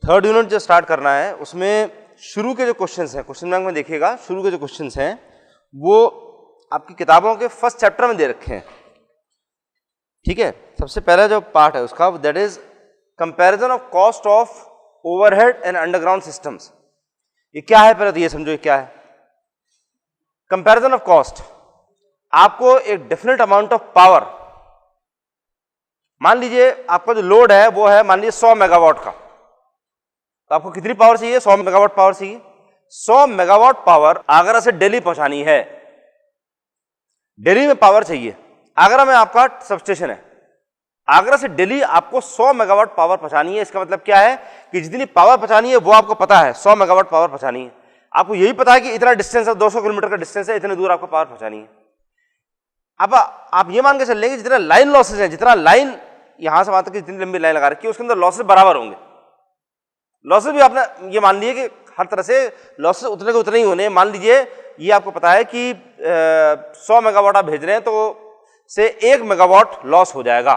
Third unit जो start करना है उसमें शुरू के जो क्वेश्चंस हैं, क्वेश्चन बैंक में देखिएगा शुरू के जो क्वेश्चंस हैं वो आपकी किताबों के फर्स्ट चैप्टर में दे रखे हैं। ठीक है, सबसे पहला जो पार्ट है उसका that is comparison of cost of overhead and underground systems. ये क्या है, पहले तो ये समझो ये क्या है। कंपैरिजन ऑफ कॉस्ट, आपको एक डेफिनेट अमाउंट ऑफ पावर, मान लीजिए आपका जो लोड है वो है मान लीजिए 100 मेगावाट का, तो आपको कितनी पावर चाहिए? 100 मेगावाट पावर चाहिए। 100 मेगावाट पावर आगरा से दिल्ली पहुंचानी है, दिल्ली में पावर चाहिए। आगरा में आपका सबस्टेशन है, आगरा से दिल्ली आपको 100 मेगावाट पावर पहुंचानी है। इसका मतलब क्या है कि जितनी पावर पहुंचानी है वो आपको पता है, 100 मेगावाट पावर पहुंचानी है। आपको यही पता है कि इतना डिस्टेंस है, 200 किलोमीटर का डिस्टेंस है, इतने दूर आपको पावर पहुंचानी है। अब आप ये मान के चल लेंगे जितना लाइन लॉसेस है, जितना लाइन यहां से वहां तक जितनी लंबी लाइन लगा रखी है उसके अंदर लॉसेस बराबर होंगे। लॉसेस भी आपने ये मान लिए कि हर तरह से लॉसेस उतने के उतने ही होने। मान लीजिए ये आपको पता है कि 100 मेगावाट आप भेज रहे हैं तो से 1 मेगावाट लॉस हो जाएगा।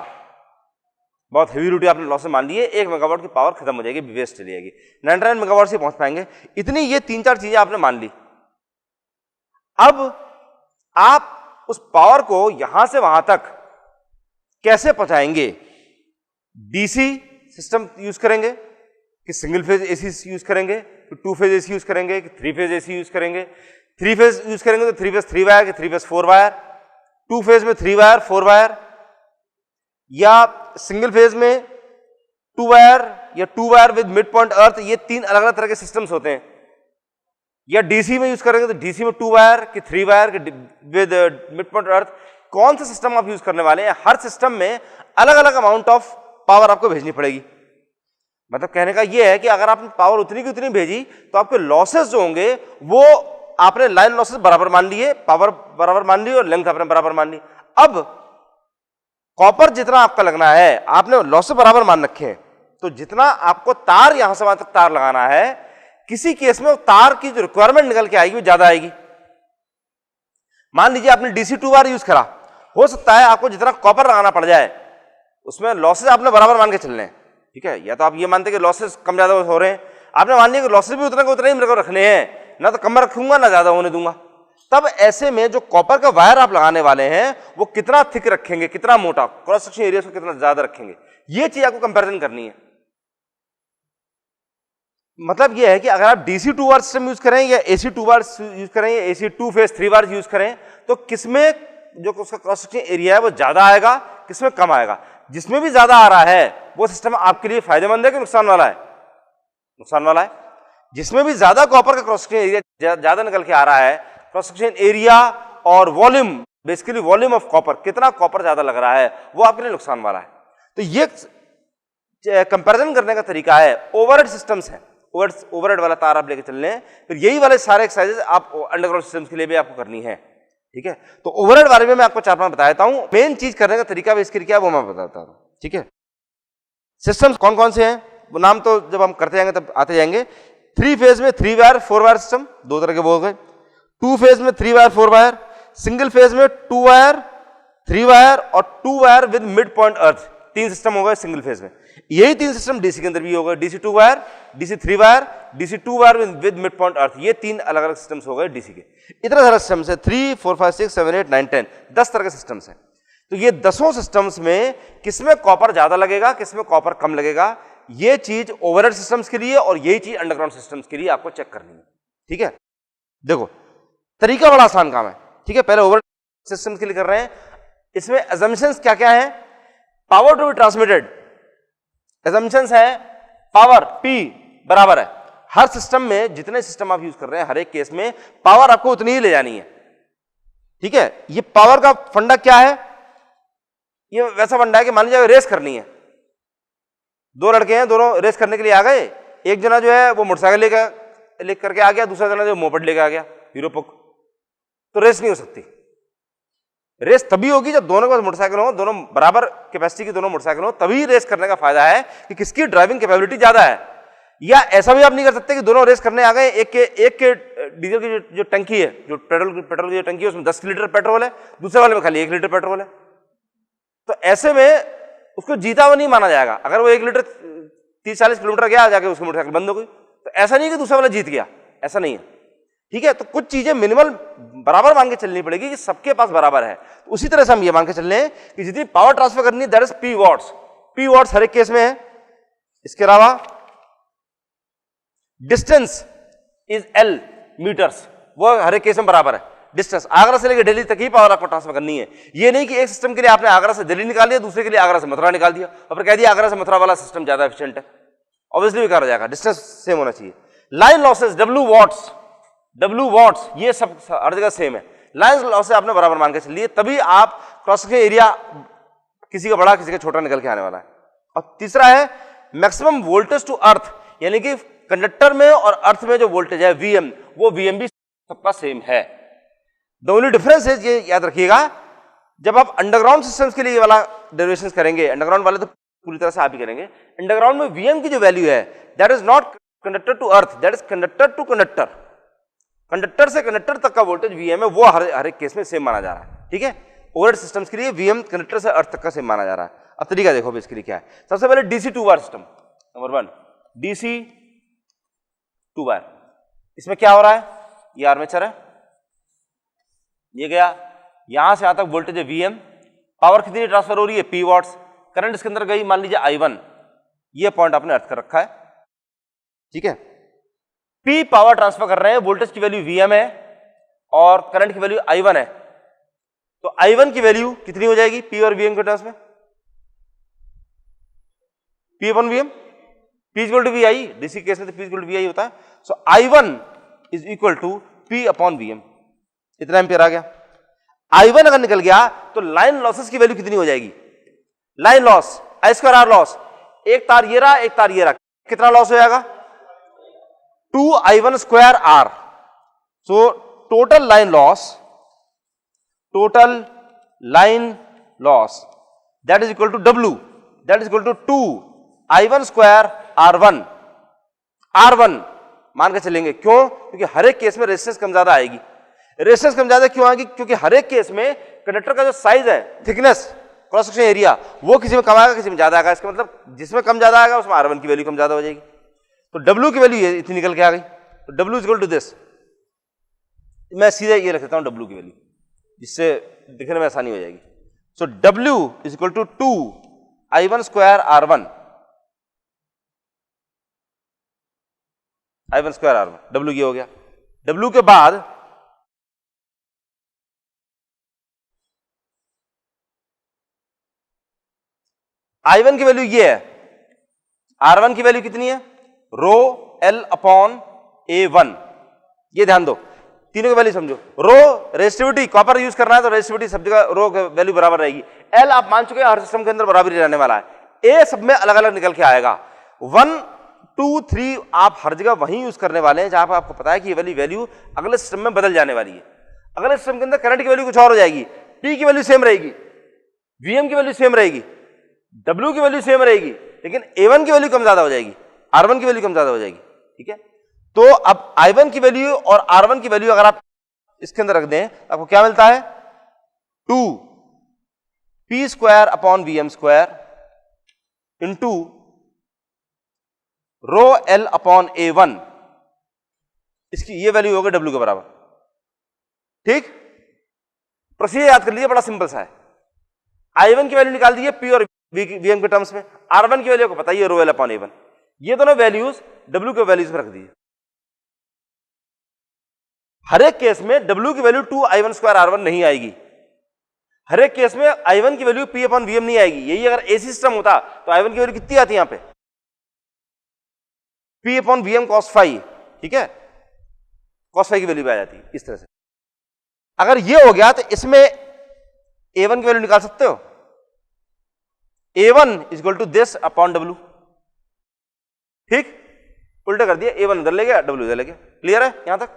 बहुत हेवी ड्यूटी आपने लॉसेस मान लिए, 1 मेगावाट की पावर खत्म हो जाएगी, वेस्ट चली जाएगी, 99 मेगावाट से पहुंच पाएंगे। इतनी ये 3-4 चीजें आपने मान ली। अब आप उस पावर को यहां से वहां तक कैसे पहुंचाएंगे? डीसी सिस्टम यूज करेंगे कि सिंगल फेज एसी यूज करेंगे, कि 2 फेज एसी यूज करेंगे, कि 3 फेज एसी यूज करेंगे। 3 फेज यूज करेंगे तो 3 फेज 3 वायर, कि 3 फेज 4 वायर, 2 फेज में 3 वायर 4 वायर, या सिंगल फेज में 2 वायर या 2 वायर विद मिड पॉइंट अर्थ। ये 3 अलग अलग तरह के सिस्टम्स होते हैं। या डीसी में यूज करेंगे तो डीसी में 2 वायर कि 3 वायर विद मिड पॉइंट अर्थ। कौन सा सिस्टम आप यूज करने वाले हैं, हर सिस्टम में अलग अलग अमाउंट ऑफ पावर आपको भेजनी पड़ेगी। मतलब कहने का यह है कि अगर आपने पावर उतनी की उतनी भेजी तो आपके लॉसेस जो होंगे वो आपने लाइन लॉसेस बराबर मान लिए, पावर बराबर मान ली और लेंथ आपने बराबर मान ली। अब कॉपर जितना आपका लगना है आपने लॉसेस बराबर मान रखे हैं, तो जितना आपको तार यहां से वहां तक तार लगाना है, किसी केस में तार की जो रिक्वायरमेंट निकल के आएगी वो ज्यादा आएगी। मान लीजिए आपने डीसी 2 वायर यूज करा, हो सकता है आपको जितना कॉपर लगाना पड़ जाए उसमें लॉसेस आपने बराबर मान के चलने हैं। ठीक है, या तो आप ये मानते कि लॉसेस कम ज्यादा हो रहे हैं, आपने मान लिया कि लॉसेस भी उतने को उतने ही मेरे को रखने हैं, ना तो कम रखूंगा ना ज्यादा होने दूंगा। तब ऐसे में जो कॉपर का वायर आप लगाने वाले हैं वो कितना थिक रखेंगे, कितना मोटा, क्रॉस सेक्शन एरिया को कितना ज्यादा रखेंगे, ये चीज आपको कंपैरिजन करनी है। मतलब ये है कि अगर आप डीसी 2 वायर सिस्टम यूज करें या एसी 2 वायर यूज करें या एसी 2 फेज 3 वायर यूज करें, तो किसमें जो उसका क्रॉस सेक्शन एरिया है वो ज्यादा आएगा, किसमें कम आएगा। जिसमें भी ज्यादा आ रहा है वो सिस्टम आपके लिए फायदेमंद है कि नुकसान वाला है? नुकसान वाला है। जिसमें भी ज्यादा कॉपर का क्रॉस सेक्शन एरिया ज्यादा निकल के आ रहा है, क्रॉस सेक्शन एरिया और volume, basically volume of copper, कितना कॉपर ज्यादा लग रहा है, वो आपके लिए नुकसान वाला है। तो ये कंपैरिजन करने का तरीका है। ओवरहेड सिस्टम्स है, ओवरहेड वाला तार आप लेके चल रहे हैं, फिर यही वाले सारे एक्सरसाइजेस आप अंडरग्राउंड सिस्टम्स के लिए भी आपको करनी है। ठीक है, तो ओवरहेड बारे में मैं आपको 4-5 बताता हूं। मेन चीज करने का तरीका भी इसके क्या है वो मैं बताता हूं। ठीक है, सिस्टम्स कौन कौन से हैं वो नाम तो जब हम करते जाएंगे तब आते जाएंगे। 3 फेज में 3 वायर 4 वायर सिस्टम, 2 तरह के वो हो गए। 2 फेज में 3 वायर 4 वायर, सिंगल फेज में 2 वायर 3 वायर और 2 wire with mid point earth, 3 system हो गए सिंगल फेज में। यही 3 सिस्टम डीसी के अंदर भी हो गए, DC 2 wire, DC 3 wire, DC 2 wire with mid point अर्थ। ये 3 अलग अलग सिस्टम्स हो गए डीसी के। इतना सारा सिस्टम्स है, 3 4 5 6 7 8 9 10, 10 तरह के सिस्टम्स हैं। तो ये 10 सिस्टम्स में किसमें कॉपर ज्यादा लगेगा, किसमें कॉपर कम लगेगा, ये चीज ओवरहेड सिस्टम्स के लिए और यही चीज अंडरग्राउंड सिस्टम्स के लिए आपको चेक करनी है। ठीक है, देखो तरीका बड़ा आसान काम है। ठीक है, पहले ओवरहेड सिस्टम्स के लिए कर रहे हैं। इसमें assumptions क्या क्या है? Power to be transmitted, assumptions है पावर P बराबर है। हर सिस्टम में जितने सिस्टम आप यूज कर रहे हैं हर एक केस में पावर आपको उतनी ही ले जानी है। ठीक है, ये पावर का फंडा क्या है? ये वैसा फंडा है कि मान लीजिए रेस करनी है, 2 लड़के हैं, दोनों रेस करने के लिए आ गए। एक जना जो है वो मोटरसाइकिल लेकर करके आ गया, दूसरा जना जो मोपेड लेकर आ गया, हीरो पुक। तो रेस नहीं हो सकती। रेस तभी होगी जब दोनों के पास मोटरसाइकिल हो, दोनों बराबर कैपेसिटी की दोनों मोटरसाइकिल हो, तभी रेस करने का फायदा है कि किसकी ड्राइविंग कैपेबिलिटी ज्यादा है। या ऐसा भी आप नहीं कर सकते कि दोनों रेस करने आ गए, एक के डीजल की जो टंकी है, जो पेट्रोल की जो टंकी है उसमें 10 लीटर पेट्रोल है, दूसरे वाले में खाली 1 लीटर पेट्रोल है। तो ऐसे में उसको जीता हुआ नहीं माना जाएगा। अगर वो 1 लीटर 30-40 किलोमीटर गया, जाके उसकी मोटरसाइकिल बंद हो गई। तो ऐसा नहीं कि दूसरा वाला जीत गया, ऐसा नहीं है, ठीक है। तो कुछ चीजें मिनिमल बराबर मान के चलनी पड़ेगी कि सबके पास बराबर है। तो उसी तरह से हम ये मान के चल रहे हैं कि जितनी पावर ट्रांसफर करनी है that is P watts. P watts हर एक केस में है। इसके अलावा डिस्टेंस इज एल मीटर्स, वो हर एक केस में बराबर है। डिस्टेंस आगरा से लेकर दिल्ली तक ही पावर आपको ट्रांसफर करनी है। ये नहीं कि एक सिस्टम के लिए आपने आगरा से दिल्ली निकाल दिया, दूसरे के लिए आगरा से मथुरा निकाल दिया और फिर कह दिया आगरा से मथुरा वाला सिस्टम ज्यादा एफिशिएंट है। ऑब्वियसली बेकार हो जाएगा। डिस्टेंस सेम होना चाहिए। लाइन लॉसेस डब्ल्यू वॉट्स ये सब हर जगह सेम है। लाइन लॉसेस आपने बराबर मान के चलिए, तभी आप क्रॉस सेक्शन एरिया किसी का बड़ा किसी का छोटा निकल के आने वाला है। और तीसरा है मैक्सिमम वोल्टेज टू अर्थ, यानी कि कंडक्टर में और अर्थ में जो वोल्टेज है वीएम, वो वीएम भी सबका सेम है। द ओनली डिफरेंस है, ये याद रखिएगा, जब आप अंडरग्राउंड सिस्टम्स के लिए ये वाला डेरिवेशंस करेंगे, अंडरग्राउंड वाले तो पूरी तरह से आप ही करेंगे, अंडरग्राउंड में वीएम की जो वैल्यू है that is not conductor to earth, that is conductor to conductor. Conductor से कंडक्टर तक का वोल्टेज वीएम है, वो हर एक केस में सेम माना जा रहा है, ठीक है। ओवरहेड सिस्टम्स के लिए वीएम कंडक्टर से अर्थ तक का सेम माना जा रहा है। अब तरीका देखो इसके लिए क्या है। सबसे पहले DC two wire system, number 1 DC two wire. इसमें क्या हो रहा है, ये आर्मेचर है, ये गया, यहां से यहां तक वोल्टेज है वीएम, पावर कितनी ट्रांसफर हो रही है पी वॉट्स, करंट इसके अंदर गई मान लीजिए I1, ये पॉइंट आपने अर्थ कर रखा है, ठीक है। पी पावर ट्रांसफर कर रहे हैं, वोल्टेज की वैल्यू वीएम है और करंट की वैल्यू I1 है, तो I1 की वैल्यू कितनी हो जाएगी पी और वीएम के टर्म्स में, P upon VM, P equal to VI, DC case में तो पी इक्वल टू वीआई होता है। So I1 is equal to P upon VM, इतना एम्पियर आ गया। I1 अगर निकल गया तो लाइन लॉसेस की वैल्यू कितनी हो जाएगी, line loss I square R loss, एक तार ये रहा एक तार ये रहा, कितना लॉस हो जाएगा 2I1 square R. So total line loss that is equal to W, that is equal to 2I1 square R1 मान के चलेंगे। क्यों, क्योंकि हर एक केस में रेजिस्टेंस कम ज्यादा आएगी। रेजिस्टेंस कम ज्यादा क्यों आएगी, क्योंकि हर एक केस में कंडक्टर का जो साइज है, थिकनेस, क्रॉस सेक्शन एरिया, वो किसी में कम आएगा किसी में ज्यादा आएगा। इसका मतलब जिसमें कम ज्यादा आएगा उसमें R1 की वैल्यू कम ज्यादा हो जाएगी। तो W की वैल्यू इतनी निकल के आ गई, तो W is equal to this. मैं सीधा ये रख देता हूं W की वैल्यू, जिससे दिखने में आसानी हो जाएगी। So W is equal to 2I1 square R1, I1 square R1, W ये हो गया। W के बाद I1 की वैल्यू ये है, R1 की वैल्यू कितनी है रो L अपॉन A1, ये ध्यान दो, तीनों की वैल्यू समझो। रो रेजिस्टिविटी, कॉपर यूज करना है तो रेजिस्टिविटी सब जगह रो की वैल्यू बराबर रहेगी। L आप मान चुके हैं हर सिस्टम के अंदर बराबर ही रहने वाला है। A सब में अलग अलग निकल के आएगा। 1 2 3 आप हर जगह वही यूज करने वाले हैं जहां पर आपको पता है कि ये वाली वैल्यू अगले सिस्टम में बदल जाने वाली है। अगले सिस्टम के अंदर करंट की वैल्यू कुछ और हो जाएगी, P की वैल्यू सेम रहेगी, VM की वैल्यू सेम रहेगी, W की वैल्यू सेम रहेगी, लेकिन A1 की वैल्यू कम ज्यादा हो जाएगी, R1 की वैल्यू कम ज्यादा हो जाएगी, ठीक है। तो अब I1 की वैल्यू और R1 की वैल्यू अगर आप इसके अंदर रख दें तो आपको क्या मिलता है 2P square upon VM square into rho L upon A1, इसकी ये वैल्यू होगी W के बराबर, ठीक। प्रोसीजर याद कर लीजिए, बड़ा सिंपल सा है। I1 की वैल्यू निकाल दीजिए P और VM के टर्म्स में, R1 की वैल्यू को पता ही है रो L अपॉन A1, ये दोनों वैल्यूज W के वैल्यूज में रख दीजिए। हर एक केस में W की वैल्यू 2I1 स्क्वायर R1 नहीं आएगी, हर एक केस में I1 की वैल्यू P अपॉन VM नहीं आएगी। यही अगर AC सिस्टम होता तो I1 की वैल्यू कितनी आती है यहां पे P upon VM cos phi, ठीक है, cos phi की वैल्यू भी आ जाती है इस तरह से। अगर ये हो गया तो इसमें A1 की वैल्यू निकाल सकते हो, A1 is equal to this upon W, ठीक, उल्टा कर दिया, A1 इधर ले गया W इधर ले गया। क्लियर है यहां तक।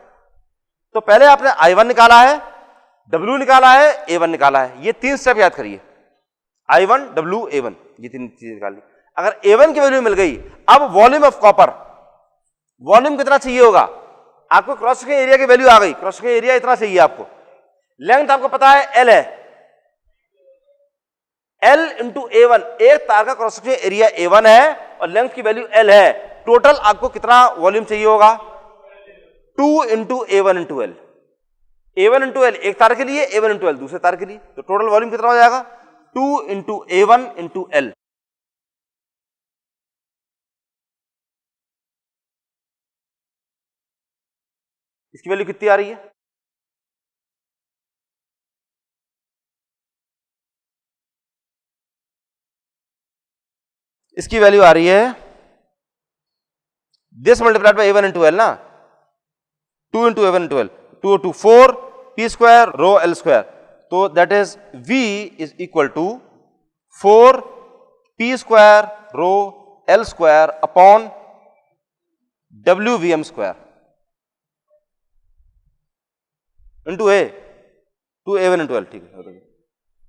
तो पहले आपने I1 निकाला है, W निकाला है, A1 निकाला है, ये 3 स्टेप याद करिए, I1 W A1, ये 3 चीजें निकाल ली। अगर A1 की वैल्यू मिल गई, अब वॉल्यूम ऑफ कॉपर, वॉल्यूम कितना चाहिए होगा आपको, क्रॉस सेक्शन एरिया की वैल्यू आ गई, क्रॉस सेक्शन एरिया इतना चाहिए आपको, लेंथ आपको पता है L है, L इंटू A1, एक तार का क्रॉस सेक्शन एरिया A1 है और लेंथ की वैल्यू L है, टोटल आपको कितना वॉल्यूम चाहिए होगा? 2 into A1 into L। A1 into L एक तार के लिए, A1 इंटू L दूसरे तार के लिए, तो टोटल वॉल्यूम कितना हो जाएगा? 2 इंटू A1 इंटू L। इसकी वैल्यू कितनी आ रही है? इसकी वैल्यू आ रही है this multiplied by A1 into L ना, 2 into A1 into L, 2 to 4 P square rho L square, तो that is V is equal to 4 P square rho L square upon WVM square into A, 2 A1 into L। ठीक है,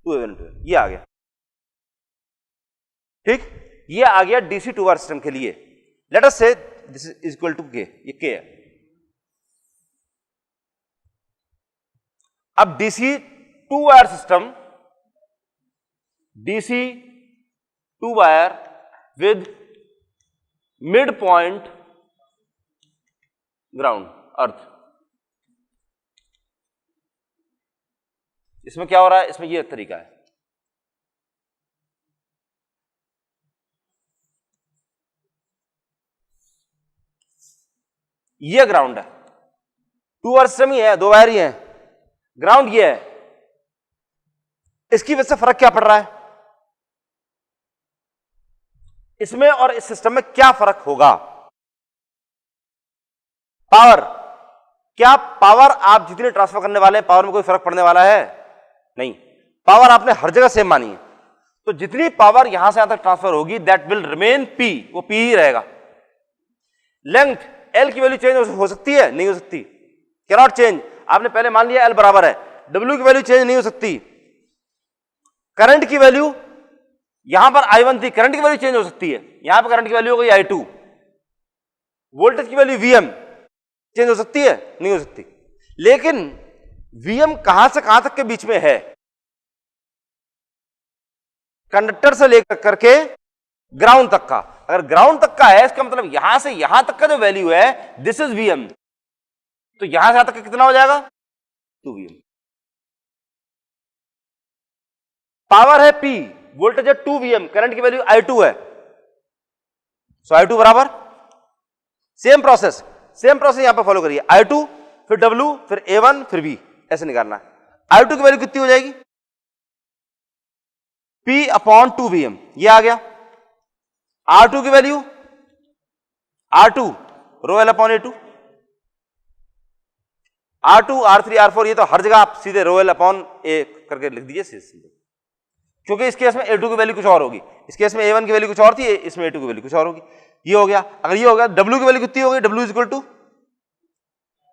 2 A1 into L, ये आ गया। ठीक, ये आ गया DC two wire system के लिए। Let us say this is equal to K, ये K है। अब DC two wire system, DC two wire with mid point ground earth, इसमें क्या हो रहा है? इसमें ये तरीका है, ये ग्राउंड है, टू वायर सिस्टम ही है, दो वायर ही है, ग्राउंड ये है। इसकी वजह से फर्क क्या पड़ रहा है? इसमें और इस सिस्टम में क्या फर्क होगा? पावर, क्या पावर आप जितनी ट्रांसफर करने वाले हैं, पावर में कोई फर्क पड़ने वाला है? नहीं, पावर आपने हर जगह सेम मानी है, तो जितनी पावर यहां से यहां तक ट्रांसफर होगी दैट विल रिमेन P, वो P ही रहेगा। लेंथ L की वैल्यू चेंज हो सकती है? नहीं हो सकती, कैन नॉट चेंज। आपने पहले मान लिया L बराबर है, W की वैल्यू चेंज नहीं हो सकती। करंट की वैल्यू यहां पर I1 थी, करंट की वैल्यू चेंज हो सकती है, यहां पर करंट की वैल्यू हो गई I2। वोल्टेज की वैल्यू VM चेंज हो सकती है? नहीं हो सकती। लेकिन VM कहां से कहां तक के बीच में है? कंडक्टर से लेकर करके ग्राउंड तक का। अगर ग्राउंड तक का है, इसका मतलब यहां से यहां तक का जो वैल्यू है दिस इज VM, तो यहां से यहां तक का कितना हो जाएगा? 2VM। पावर है P, वोल्टेज है 2VM, करंट की वैल्यू I2 है, सो I2 बराबर, सेम प्रोसेस यहां पर फॉलो करिए, I2 फिर W फिर A1 फिर V, ऐसे निकालना है। I2 की वैल्यू कितनी हो जाएगी? P अपॉन 2VM, ये आ गया। R2 की वैल्यू R2 रो L upon A2, R2 R3 R4 ये तो हर जगह आप सीधे रो L अपॉन A करके लिख दीजिए सीधे, क्योंकि इस केस में A2 की वैल्यू कुछ और होगी, इस केस में A1 की वैल्यू कुछ और थी, इसमें A2 की वैल्यू कुछ और होगी। ये हो गया। अगर ये हो गया, W की वैल्यू कितनी हो गई? W इज इक्वल टू,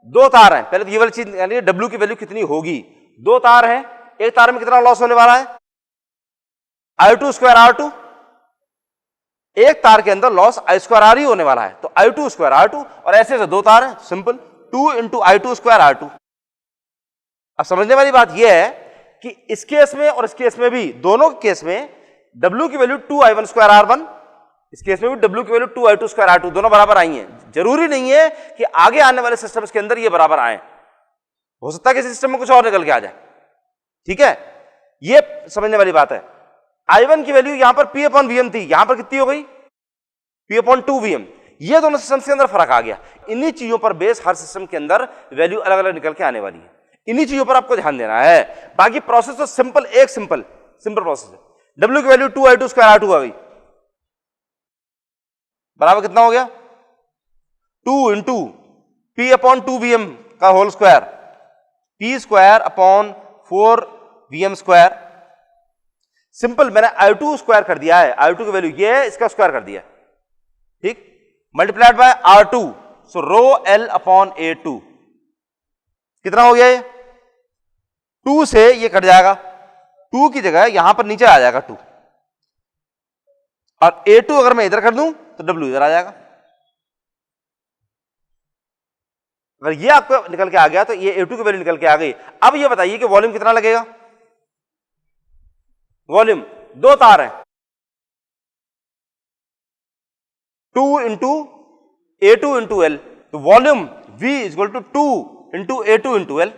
दो तार हैं, पहले तो ये वाली चीज निकालिए, W की वैल्यू कितनी होगी? दो तार हैं, एक तार में कितना लॉस होने वाला है? I2 स्क्वायर R2, एक तार के अंदर लॉस I स्क्वायर R ही होने वाला है, तो I2 स्क्वायर R2, और ऐसे से दो तार हैं, simple 2 into I2 square R2। अब समझने वाली बात यह है कि इस केस में और इस केस में भी, दोनों केस में W की वैल्यू 2I1 स्क्वायर R1, इस केस में भी W की वैल्यू 2I2 स्क्वायर R2, दोनों बराबर आई हैं। जरूरी नहीं है कि आगे आने वाले सिस्टम्स के अंदर ये बराबर आए, हो सकता है कि सिस्टम में कुछ और निकल के आ जाए। ठीक है, ये समझने वाली बात है। I1 की वैल्यू यहां पर P अपॉन VM थी, यहां पर कितनी हो गई? P upon 2VM। ये दोनों सिस्टम्स के अंदर फर्क आ गया। इन्हीं चीजों पर बेस हर सिस्टम के अंदर वैल्यू अलग अलग निकल के आने वाली है, इन्हीं चीजों पर आपको ध्यान देना है। बाकी प्रोसेस तो सिंपल, एक सिंपल प्रोसेस है। W की वैल्यू 2I2 स्क्वायर R2 आ गई, बराबर कितना हो गया? 2 इंटू P अपॉन 2VM का whole square, P square upon 4VM square. Simple, मैंने I2 स्क्वायर कर दिया है, I2 की वैल्यू ये है, इसका स्क्वायर कर दिया, ठीक, multiplied by R2, so rho L upon A2। कितना हो गया ये? 2 से ये कट जाएगा, 2 की जगह यहां पर नीचे आ जाएगा 2, और A2 अगर मैं इधर कर दूं तो W इधर आ जाएगा। अगर ये आपको निकल के आ गया तो ये A2 की वैल्यू निकल के आ गई। अब ये बताइए कि वॉल्यूम कितना लगेगा? वॉल्यूम, दो तार हैं, 2 इंटू A2 इंटू एल, तो volume V equal to 2 into A2 into L.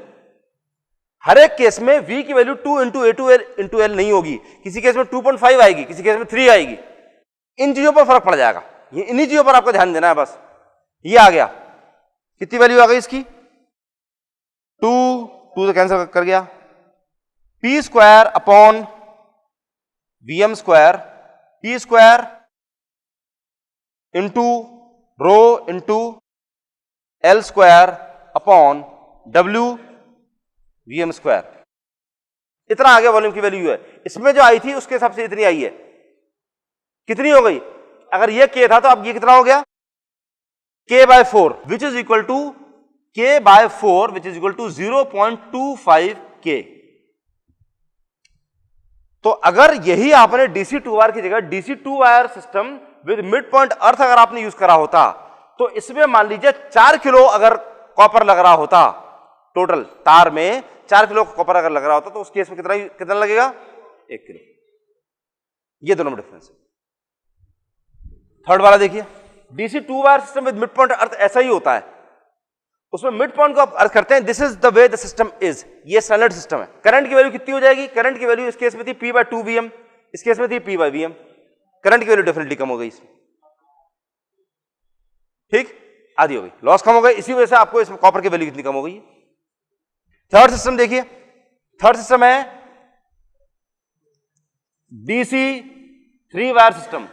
हर एक केस में V की value 2 into A2 into L नहीं होगी, किसी केस में 2.5 आएगी, किसी केस में 3 आएगी। इन चीजों पर फर्क पड़ जाएगा, ये इन्हीं चीजों पर आपको ध्यान देना है बस। ये आ गया, कितनी वैल्यू आ गई इसकी? 2 तो कैंसिल कर गया, P square upon VM square, P square into rho into L square upon W VM square. इतना आ गया वॉल्यूम की वैल्यू है। इसमें जो आई थी उसके हिसाब से इतनी आई है। कितनी हो गई? अगर ये K था तो अब ये कितना हो गया? K by 4 which is equal to K by 4 which is equal to 0.25 K। तो अगर यही आपने DC 2 वायर की जगह DC 2 wire system with mid point अर्थ अगर आपने यूज करा होता, तो इसमें मान लीजिए 4 किलो अगर कॉपर लग रहा होता, टोटल तार में 4 किलो कॉपर अगर लग रहा होता, तो उस केस में कितना लगेगा? 1 किलो। ये दोनों में डिफरेंस है। थर्ड वाला देखिए, DC 2 wire system with mid point अर्थ ऐसा ही होता है। उसमें मिड पॉइंट को आप अर्थ करते हैं, this is the way the system is. ये स्टैंडर्ड सिस्टम है। करंट की वैल्यू कितनी हो जाएगी? करंट की वैल्यू इस केस में थी P बाय 2 VM, इस केस में थी P बाय VM। करंट की वैल्यू डेफिनेटली कम हो गई इसमें, ठीक, आधी हो गई, लॉस कम हो गई। इसी वजह से आपको इसमें कॉपर की वैल्यू कितनी कम हो गई है। थर्ड सिस्टम देखिए, थर्ड सिस्टम है DC 3 wire system.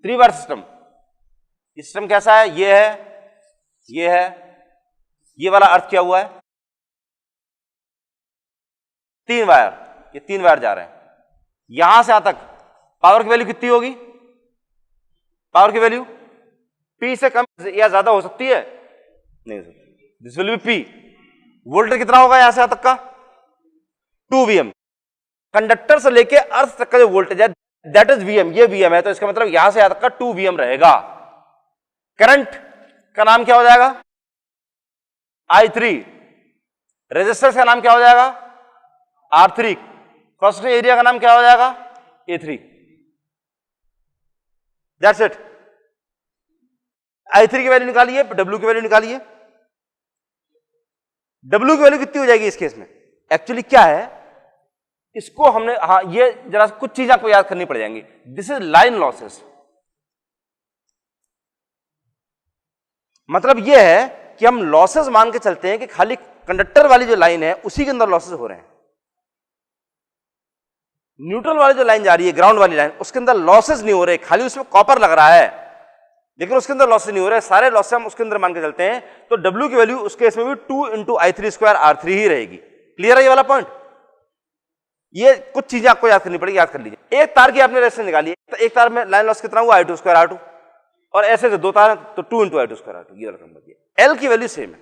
3 wire system, ये सिस्टम कैसा है? ये है, ये है, ये वाला अर्थ क्या हुआ है? 3 वायर, ये 3 वायर जा रहे हैं यहां से यहां तक। पावर की वैल्यू कितनी होगी? पावर की वैल्यू P से कम या ज्यादा हो सकती है? नहीं हो सकती। This will be P। Voltage कितना होगा यहां से यहां तक का? 2 VM। कंडक्टर से लेके अर्थ तक का जो वोल्टेज है दैट इज VM, ये VM है, तो इसका मतलब यहां से यहां तक का 2 VM रहेगा। करंट का नाम क्या हो जाएगा? I3। रेजिस्टेंस का नाम क्या हो जाएगा? R3। क्रॉस सेक्शन एरिया का नाम क्या हो जाएगा? A3। That's it. I3 की वैल्यू निकालिए, W की वैल्यू निकालिए। W की वैल्यू कितनी हो जाएगी इस केस में? एक्चुअली क्या है, इसको हमने, हाँ, ये जरा कुछ चीजें आपको याद करनी पड़ जाएंगी। This is line losses. मतलब ये है कि हम लॉसेस मान के चलते हैं कि खाली कंडक्टर वाली जो लाइन है उसी के अंदर लॉसेस हो रहे हैं। न्यूट्रल वाली जो लाइन जा रही है, ग्राउंड वाली लाइन, उसके अंदर लॉसेस नहीं हो रहे, खाली उसमें कॉपर लग रहा है, लेकिन उसके अंदर लॉसेस नहीं हो रहे। सारे लॉसेस हम उसके अंदर मान के चलते हैं, तो W की वैल्यू उसके इसमें भी 2 इंटू I3 स्क्वायर R3 ही रहेगी। क्लियर है ये वाला पॉइंट? ये कुछ चीजें आपको याद करनी पड़ेगी, याद कर लीजिए। एक तार की आपने रेजिस्टेंस निकाली है, तो एक तार में लाइन लॉस कितना हुआ? I2 square R2। और ऐसे से 2 तार है तो 2 इंटू I2 स्क्वायर R2, ये वाला नंबर दिया। L की वैल्यू सेम है,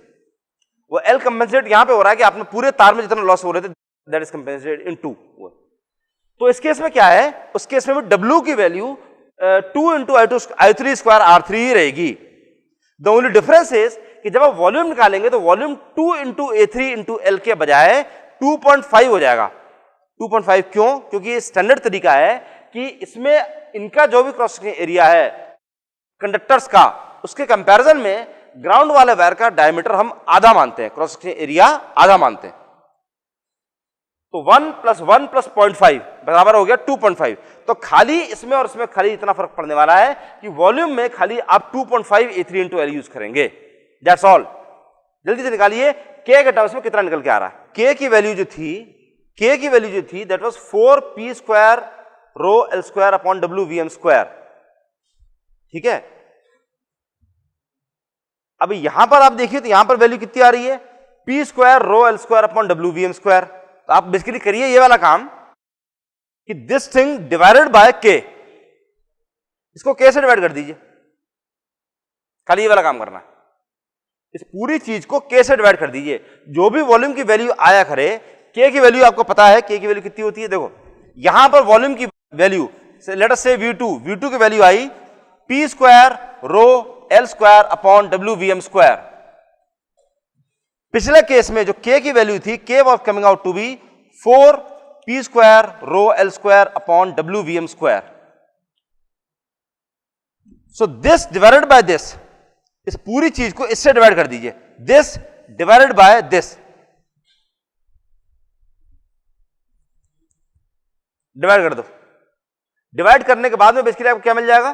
वो L कंपेंसेट यहां पे हो रहा है कि आपने पूरे तार में जितना लॉस हो रहे थे दैट इज कंपेंसेटेड इन 2। तो इस केस में क्या है? उस केस में भी W की value 2 into I3 square R3 ही रहेगी। द ओनली डिफरेंस इज कि जब आप वॉल्यूम निकालेंगे तो volume 2 into A3 into L के बजाय 2.5 हो जाएगा। 2.5 क्यों? क्योंकि ये स्टैंडर्ड तरीका है कि इसमें इनका जो भी क्रॉस सेक्शन एरिया है कंडक्टर्स का, उसके कंपैरिजन में ग्राउंड वाले वायर का डायमीटर हम आधा मानते हैं, क्रॉस सेक्शन एरिया आधा मानते हैं। तो 1 + 1 + 0.5 बराबर हो गया 2.5। तो खाली इसमें और इसमें खाली इतना फर्क पड़ने वाला है कि वॉल्यूम में खाली आप 2.5 A3 इंटू L यूज करेंगे, दैट्स ऑल। जल्दी से निकालिए K के टर्म्स में कितना निकल के आ रहा है। K की वैल्यू जो थी that was 4P square rho L square upon W VM square, ठीक है। अब यहां पर आप देखिए तो यहां पर वैल्यू कितनी आ रही है? P square rho L square upon W VM square. तो आप बेसिकली करिए ये वाला काम कि this thing divided by K, इसको K से डिवाइड कर दीजिए, खाली ये वाला काम करना है। इस पूरी चीज को K से डिवाइड कर दीजिए, जो भी वॉल्यूम की वैल्यू आया करे। K की वैल्यू आपको पता है, K की वैल्यू कितनी होती है? देखो यहां पर वॉल्यूम की वैल्यू लेट अस से V2 की वैल्यू आई P square rho L square upon W VM square. पिछले केस में जो K की वैल्यू थी, K was coming out to be 4P square rho L square upon W VM square. So this divided by this, इस पूरी चीज को इससे डिवाइड कर दीजिए, this divided by this, divide कर दो। डिवाइड करने के बाद में बेसिकली आपको क्या मिल जाएगा,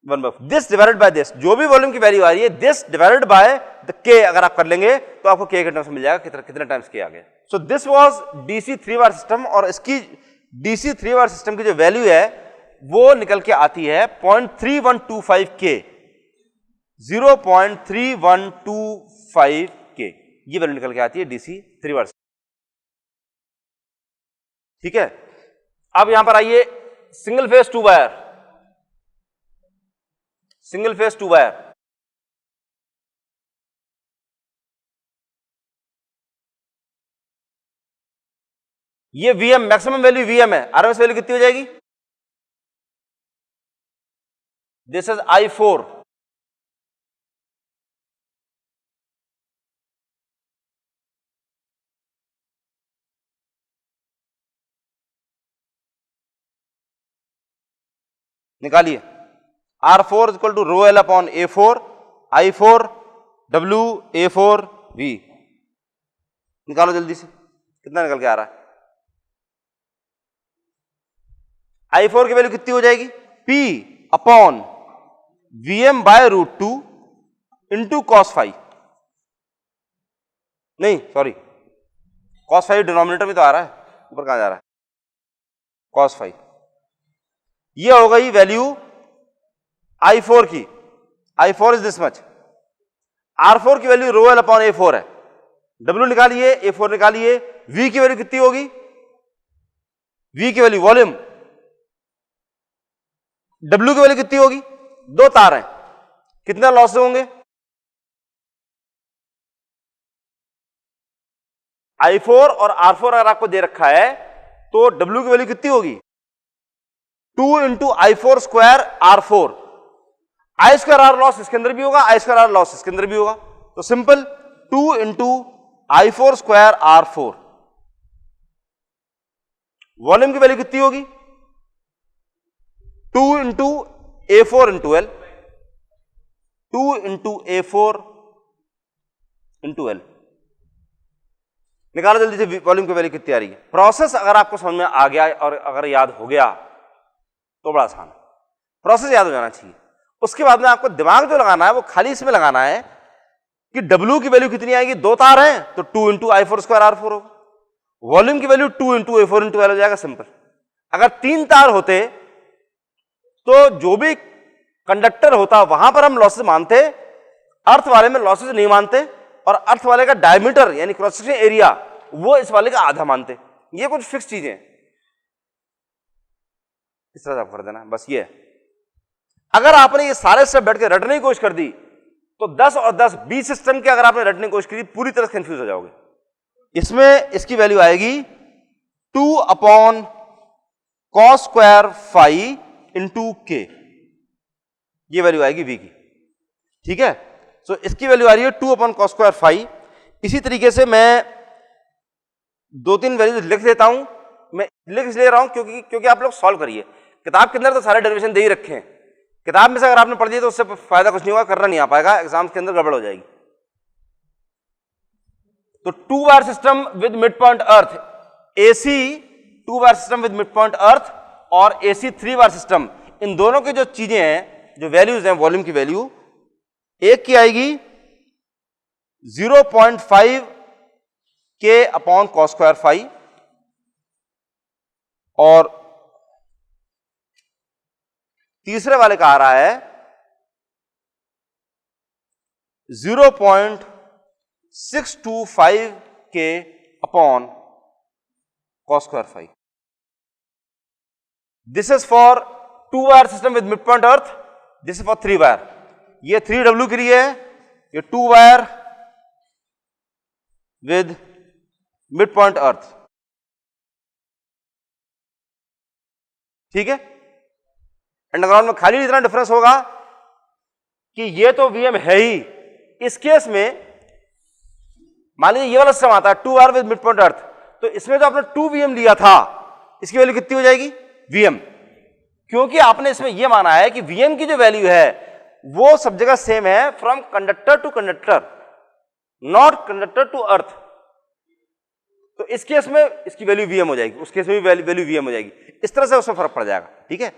1/4। दिस डिवाइडेड बाय दिस, जो भी वॉल्यूम की वैल्यू आ रही है, दिस डिवाइडेड बाय द के अगर आप कर लेंगे तो आपको के टर्म्स मिल जाएगा, कितने टाइम्स के आ गया। So this was DC 3 bar system, और इसकी डीसी 3 बार सिस्टम की जो वैल्यू है वो निकल के आती है 0.3125 के, 0.3125 के, ये वैल्यू निकल के आती है डीसी 3 बार। ठीक है, अब यहां पर आइए single phase 2 wire, single phase 2 wire. ये वीएम मैक्सिमम वैल्यू वीएम है, आरएमएस वैल्यू कितनी हो जाएगी, दिस इज I4, निकालिए। R4 equal to rho L upon A4, I4 W A4 V, निकालो जल्दी से, कितना निकल के आ रहा है। I4 की वैल्यू कितनी हो जाएगी, P upon VM by √2 into cos five, नहीं सॉरी cos फाइव डिनोमिनेटर में तो आ रहा है, ऊपर कहां जा रहा है, cos फाइव। ये हो गई वैल्यू I4 की, I4 is this much. R4 की वैल्यू रो एल अपॉन A4 है, W निकालिए, A4 निकालिए, V की वैल्यू कितनी होगी, V की वैल्यू वॉल्यूम, W की वैल्यू कितनी होगी, दो तार हैं, कितने लॉस होंगे, I4 और R4 अगर आपको दे रखा है तो W की वैल्यू कितनी होगी, 2 into I4 square R4, I square R loss इसके अंदर भी होगा, I स्क्वायर R लॉस इसके अंदर भी होगा, तो simple 2 into I4 square R4। Volume की वैल्यू कितनी होगी, 2 into A4 into L, 2 into A4 into L, निकालो जल्दी से वॉल्यूम की वैल्यू कितनी आ रही है। प्रोसेस अगर आपको समझ में आ गया और अगर याद हो गया तो बड़ा आसान है, प्रोसेस याद हो जाना चाहिए। उसके बाद में आपको दिमाग जो लगाना है वो खाली इसमें लगाना है कि W की वैल्यू कितनी आएगी, दो तार हैं तो 2 इंटू I4 स्क्वायर R4 होगा, वॉल्यूम की value 2 into A4 into L हो जाएगा, सिंपल। अगर 3 तार होते तो जो भी कंडक्टर होता वहां पर हम लॉसेस मानते, अर्थ वाले में लॉसेस नहीं मानते, और अर्थ वाले का डायमीटर यानी क्रॉस सेक्शन एरिया वो इस वाले का आधा मानते। ये कुछ फिक्स चीजें इस तरह से आप कर देना, बस ये। अगर आपने ये सारे स्टेप बैठ के रटने की कोशिश कर दी तो 10 और 10 20 सिस्टम के अगर आपने रटने की कोशिश करी पूरी तरह से कंफ्यूज हो जाओगे। इसमें इसकी वैल्यू आएगी 2 upon cos square phi into K, ये वैल्यू आएगी V की, ठीक है। सो इसकी वैल्यू आ रही है 2 अपॉन कॉस स्क्वायर फाई। इसी तरीके से मैं 2-3 वैल्यूज लिख देता हूं, मैं लिख ले रहा हूं क्योंकि आप लोग सॉल्व करिए। किताब के अंदर तो सारे डेरिवेशन दे ही रखे हैं, किताब में से अगर आपने पढ़ दिया तो उससे फायदा कुछ नहीं होगा, करना नहीं आ पाएगा, एग्जाम के अंदर गड़बड़ हो जाएगी। तो 2 wire system with mid point earth, AC 2 wire system with mid point अर्थ और AC 3 वायर सिस्टम, इन दोनों की जो चीजें हैं, जो वैल्यूज हैं वॉल्यूम की वैल्यू, एक की आएगी 0.5 के अपॉन कॉस स्क्वायर फाई, और तीसरे वाले का आ रहा है 0.625 K upon cos square phi. This is for 2 wire system with mid point earth, this is for 3 wire. ये 3W के लिए है, ये 2 wire with mid point earth, ठीक है। अंडरग्राउंड में खाली इतना डिफरेंस होगा कि ये तो VM है ही, इस केस में मान लीजिए ये वाला सिस्टम आता है 2 वायर विद मिड पॉइंट अर्थ, तो इसमें जो आपने 2 VM लिया था इसकी वैल्यू कितनी हो जाएगी VM, क्योंकि आपने इसमें यह माना है कि Vm की जो वैल्यू है वो सब जगह सेम है, from conductor to conductor, not conductor to earth. तो इस केस में इसकी वैल्यू Vm हो जाएगी, उस केस में भी वैल्यू Vm हो जाएगी, इस तरह से उसमें फर्क पड़ जाएगा। ठीक है।